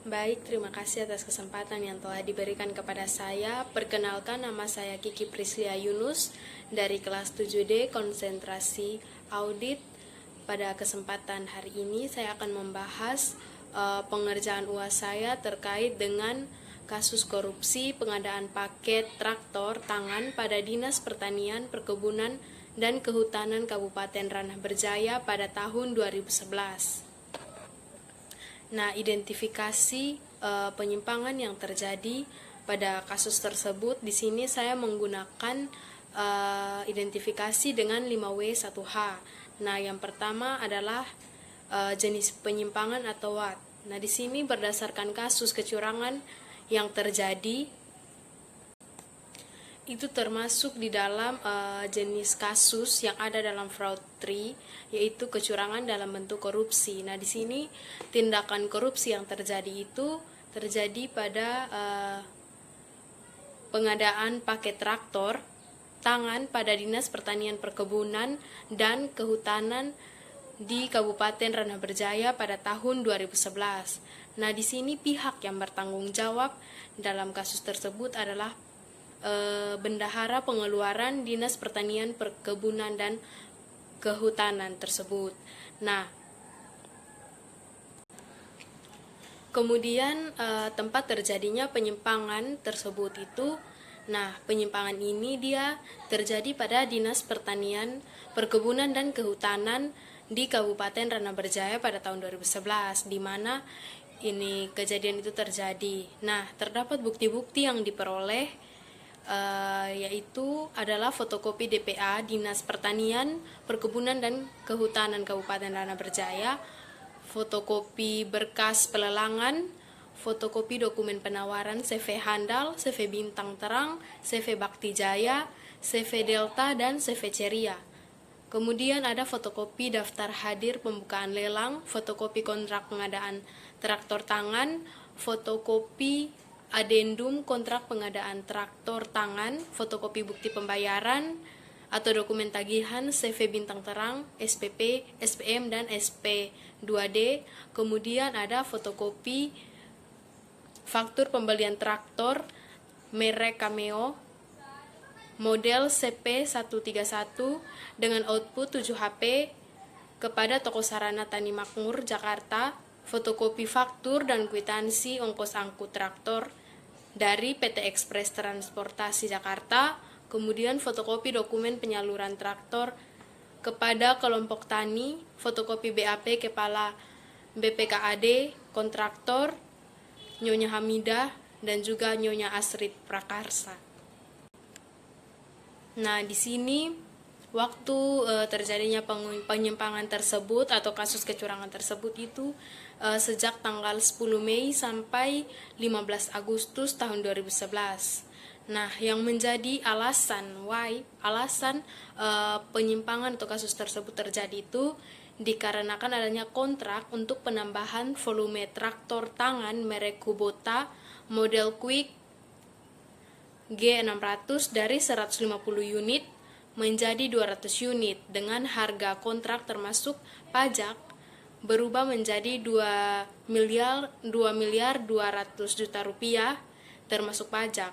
Baik, terima kasih atas kesempatan yang telah diberikan kepada saya. Perkenalkan, nama saya Kiki Prislia Yunus dari kelas 7D Konsentrasi Audit. Pada kesempatan hari ini saya akan membahas pengerjaan UAS saya terkait dengan kasus korupsi pengadaan paket traktor tangan pada Dinas Pertanian, Perkebunan, dan Kehutanan Kabupaten Ranah Berjaya pada tahun 2011. Nah, identifikasi penyimpangan yang terjadi pada kasus tersebut, di sini saya menggunakan identifikasi dengan 5W1H. Nah, yang pertama adalah jenis penyimpangan atau WAT. Nah, di sini berdasarkan kasus kecurangan yang terjadi, itu termasuk di dalam jenis kasus yang ada dalam fraud 3, yaitu kecurangan dalam bentuk korupsi. Nah, di sini tindakan korupsi yang terjadi itu terjadi pada pengadaan paket traktor tangan pada Dinas Pertanian, Perkebunan, dan Kehutanan di Kabupaten Ranah Berjaya pada tahun 2011. Nah, di sini pihak yang bertanggung jawab dalam kasus tersebut adalah Bendahara Pengeluaran Dinas Pertanian, Perkebunan, dan Kehutanan tersebut. Nah, kemudian tempat terjadinya penyimpangan tersebut itu, nah, penyimpangan ini dia terjadi pada Dinas Pertanian, Perkebunan, dan Kehutanan di Kabupaten Ranah Berjaya pada tahun 2011, di mana ini kejadian itu terjadi. Nah, terdapat bukti-bukti yang diperoleh, yaitu adalah fotokopi DPA Dinas Pertanian, Perkebunan, dan Kehutanan Kabupaten Ranah Berjaya, fotokopi berkas pelelangan, fotokopi dokumen penawaran CV Handal, CV Bintang Terang, CV Bakti Jaya, CV Delta, dan CV Ceria. Kemudian ada fotokopi daftar hadir pembukaan lelang, fotokopi kontrak pengadaan traktor tangan, fotokopi adendum kontrak pengadaan traktor tangan, fotokopi bukti pembayaran atau dokumen tagihan CV Bintang Terang, SPP, SPM, dan SP2D. Kemudian ada fotokopi faktur pembelian traktor merek Cameo model CP131 dengan output 7 HP kepada Toko Sarana Tani Makmur, Jakarta, fotokopi faktur dan kwitansi ongkos angkut traktor dari PT Express Transportasi Jakarta, kemudian fotokopi dokumen penyaluran traktor kepada kelompok tani, fotokopi BAP Kepala BPKAD, kontraktor, Nyonya Hamidah, dan juga Nyonya Asrid Prakarsa. Nah, di sini waktu terjadinya penyimpangan tersebut atau kasus kecurangan tersebut itu sejak tanggal 10 Mei sampai 15 Agustus tahun 2011. Nah, yang menjadi alasan penyimpangan atau kasus tersebut terjadi itu dikarenakan adanya kontrak untuk penambahan volume traktor tangan merek Kubota model Quick G600 dari 150 unit menjadi 200 unit dengan harga kontrak termasuk pajak berubah menjadi 2 miliar 200 juta rupiah termasuk pajak.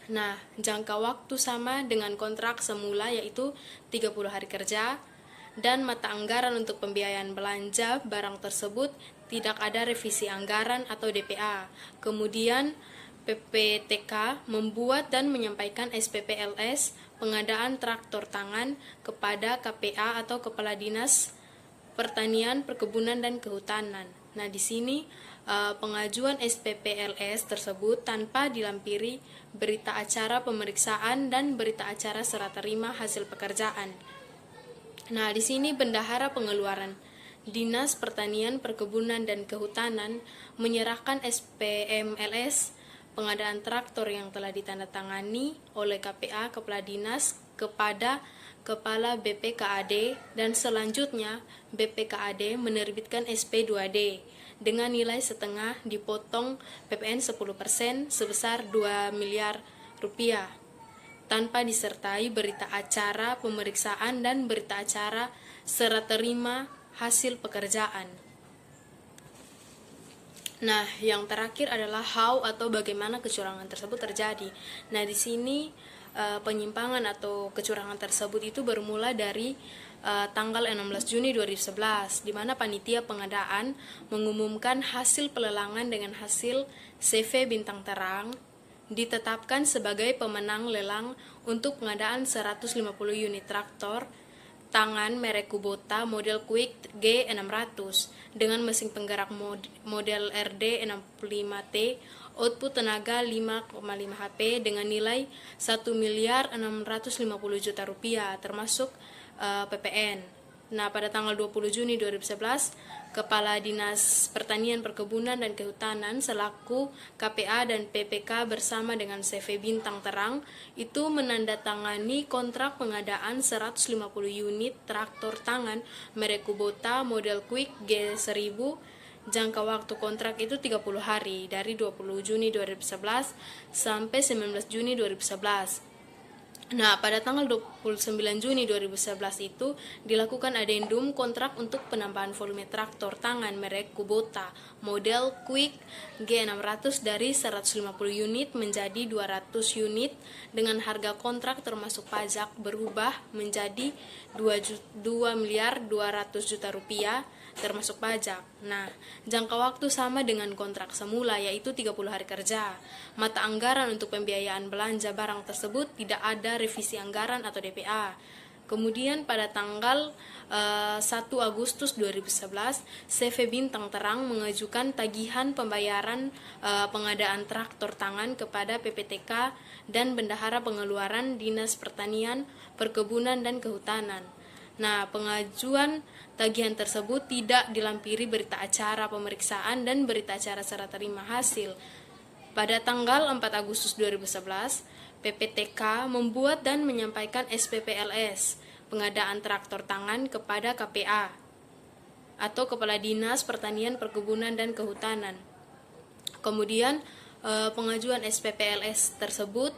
Nah, jangka waktu sama dengan kontrak semula yaitu 30 hari kerja, dan mata anggaran untuk pembiayaan belanja barang tersebut tidak ada revisi anggaran atau DPA. Kemudian PPTK membuat dan menyampaikan SPPLS pengadaan traktor tangan kepada KPA atau Kepala Dinas Pertanian, Perkebunan, dan Kehutanan. Nah, di sini pengajuan SPPLS tersebut tanpa dilampiri berita acara pemeriksaan dan berita acara serah terima hasil pekerjaan. Nah, di sini Bendahara Pengeluaran Dinas Pertanian, Perkebunan, dan Kehutanan menyerahkan SPMLS pengadaan traktor yang telah ditandatangani oleh KPA Kepala Dinas kepada Kepala BPKAD, dan selanjutnya BPKAD menerbitkan SP2D dengan nilai setengah dipotong PPN 10% sebesar 2 miliar rupiah tanpa disertai berita acara pemeriksaan dan berita acara serah terima hasil pekerjaan. Nah, yang terakhir adalah how atau bagaimana kecurangan tersebut terjadi. Nah, di sini penyimpangan atau kecurangan tersebut itu bermula dari tanggal 16 Juni 2011, di mana panitia pengadaan mengumumkan hasil pelelangan dengan hasil CV Bintang Terang ditetapkan sebagai pemenang lelang untuk pengadaan 150 unit traktor tangan merek Kubota model Quick G600 dengan mesin penggerak model RD65T, output tenaga 5,5 HP dengan nilai 1.650.000.000 rupiah termasuk PPN. Nah, pada tanggal 20 Juni 2011, Kepala Dinas Pertanian, Perkebunan, dan Kehutanan selaku KPA dan PPK bersama dengan CV Bintang Terang itu menandatangani kontrak pengadaan 150 unit traktor tangan merek Kubota model Quick G1000. Jangka waktu kontrak itu 30 hari dari 20 Juni 2011 sampai 19 Juni 2011. Nah, pada tanggal 29 Juni 2011 itu dilakukan adendum kontrak untuk penambahan volume traktor tangan merek Kubota model Quick G600 dari 150 unit menjadi 200 unit dengan harga kontrak termasuk pajak berubah menjadi 2.200.000.000 rupiah termasuk pajak. Nah, jangka waktu sama dengan kontrak semula yaitu 30 hari kerja. Mata anggaran untuk pembiayaan belanja barang tersebut tidak ada revisi anggaran atau DPA. Kemudian pada tanggal 1 Agustus 2011, CV Bintang Terang mengajukan tagihan pembayaran pengadaan traktor tangan kepada PPTK dan Bendahara Pengeluaran Dinas Pertanian, Perkebunan, dan Kehutanan. Nah, pengajuan tagihan tersebut tidak dilampiri berita acara pemeriksaan dan berita acara serah terima hasil. Pada tanggal 4 Agustus 2011, PPTK membuat dan menyampaikan SPPLS, pengadaan traktor tangan kepada KPA atau Kepala Dinas Pertanian, Perkebunan, dan Kehutanan. Kemudian pengajuan SPPLS tersebut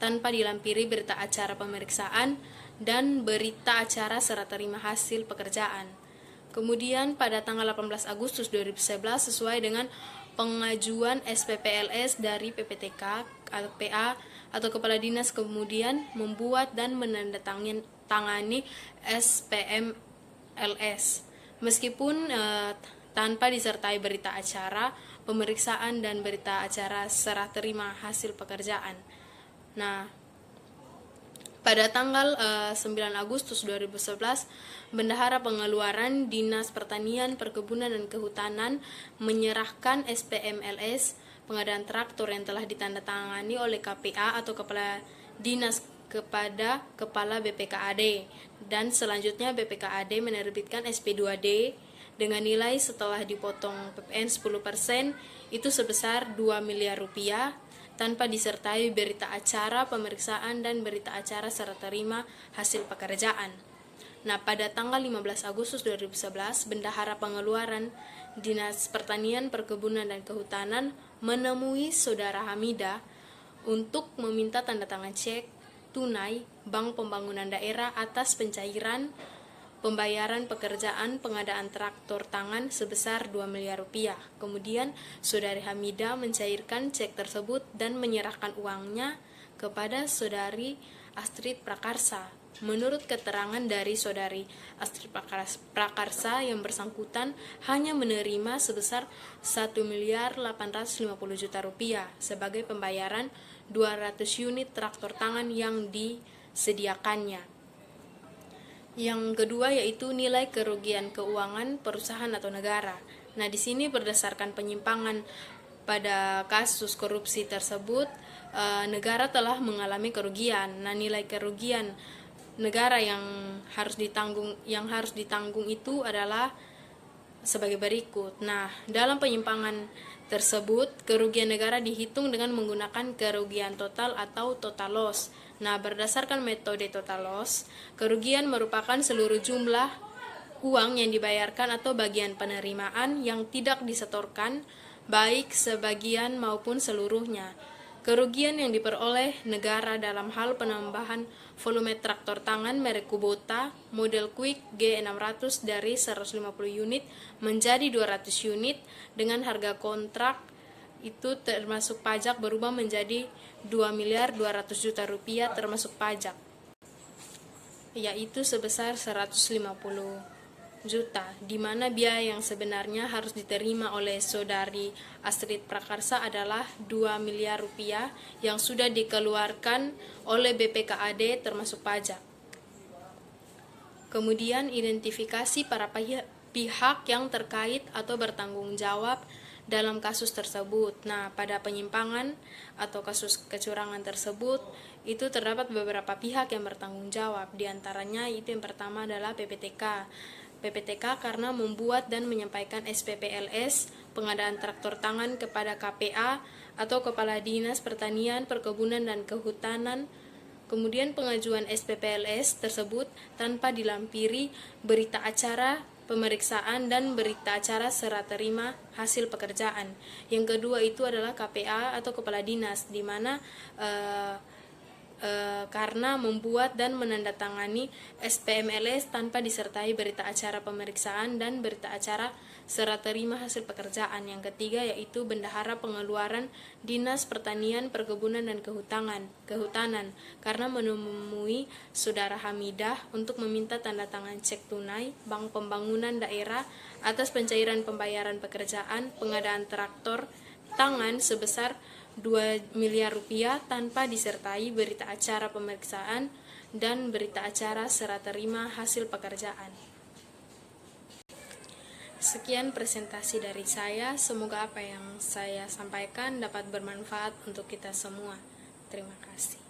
tanpa dilampiri berita acara pemeriksaan dan berita acara serah terima hasil pekerjaan. Kemudian pada tanggal 18 Agustus 2011 sesuai dengan pengajuan SPPLS dari PPTK, KPA atau Kepala Dinas kemudian membuat dan menandatangani SPMLS meskipun tanpa disertai berita acara pemeriksaan dan berita acara serah terima hasil pekerjaan. Nah, pada tanggal 9 Agustus 2011, Bendahara Pengeluaran Dinas Pertanian, Perkebunan, dan Kehutanan menyerahkan SPMLS pengadaan traktor yang telah ditandatangani oleh KPA atau Kepala Dinas kepada Kepala BPKAD, dan selanjutnya BPKAD menerbitkan SP2D dengan nilai setelah dipotong PPN 10% itu sebesar 2 miliar rupiah tanpa disertai berita acara pemeriksaan dan berita acara serah terima hasil pekerjaan. Nah, pada tanggal 15 Agustus 2011, Bendahara Pengeluaran Dinas Pertanian, Perkebunan, dan Kehutanan menemui Saudara Hamida untuk meminta tanda tangan cek tunai Bank Pembangunan Daerah atas pencairan pembayaran pekerjaan pengadaan traktor tangan sebesar 2 miliar rupiah. Kemudian Saudari Hamida mencairkan cek tersebut dan menyerahkan uangnya kepada Saudari Astrid Prakarsa. Menurut keterangan dari Saudari Astrid Prakarsa, yang bersangkutan hanya menerima sebesar 1.850.000.000 rupiah sebagai pembayaran 200 unit traktor tangan yang disediakannya. Yang kedua yaitu nilai kerugian keuangan perusahaan atau negara. Nah, di sini berdasarkan penyimpangan pada kasus korupsi tersebut, negara telah mengalami kerugian. Nah, nilai kerugian negara yang harus ditanggung itu adalah sebagai berikut. Nah, dalam penyimpangan tersebut, kerugian negara dihitung dengan menggunakan kerugian total atau total loss. Nah, berdasarkan metode total loss, kerugian merupakan seluruh jumlah uang yang dibayarkan atau bagian penerimaan yang tidak disetorkan, baik sebagian maupun seluruhnya. Kerugian yang diperoleh negara dalam hal penambahan volume traktor tangan merek Kubota model Quick G600 dari 150 unit menjadi 200 unit dengan harga kontrak itu termasuk pajak berubah menjadi 2.200.000.000 rupiah termasuk pajak, yaitu sebesar 150 juta, di mana biaya yang sebenarnya harus diterima oleh saudari Astrid Prakarsa adalah 2 miliar rupiah yang sudah dikeluarkan oleh BPKAD termasuk pajak. Kemudian identifikasi para pihak yang terkait atau bertanggung jawab dalam kasus tersebut. Nah, pada penyimpangan atau kasus kecurangan tersebut, itu terdapat beberapa pihak yang bertanggung jawab. Di antaranya itu yang pertama adalah PPTK. PPTK karena membuat dan menyampaikan SPPLS pengadaan traktor tangan kepada KPA atau Kepala Dinas Pertanian, Perkebunan, dan Kehutanan. Kemudian pengajuan SPPLS tersebut tanpa dilampiri berita acara pemeriksaan dan berita acara serah terima hasil pekerjaan. Yang kedua itu adalah KPA atau Kepala Dinas, di mana karena membuat dan menandatangani SPMLS tanpa disertai berita acara pemeriksaan dan berita acara serah terima hasil pekerjaan. Yang ketiga yaitu bendahara pengeluaran Dinas Pertanian, Perkebunan, dan Kehutanan karena menemui Saudara Hamidah untuk meminta tanda tangan cek tunai Bank Pembangunan Daerah atas pencairan pembayaran pekerjaan pengadaan traktor tangan sebesar 2 miliar rupiah tanpa disertai berita acara pemeriksaan dan berita acara serah terima hasil pekerjaan. Sekian presentasi dari saya, semoga apa yang saya sampaikan dapat bermanfaat untuk kita semua. Terima kasih.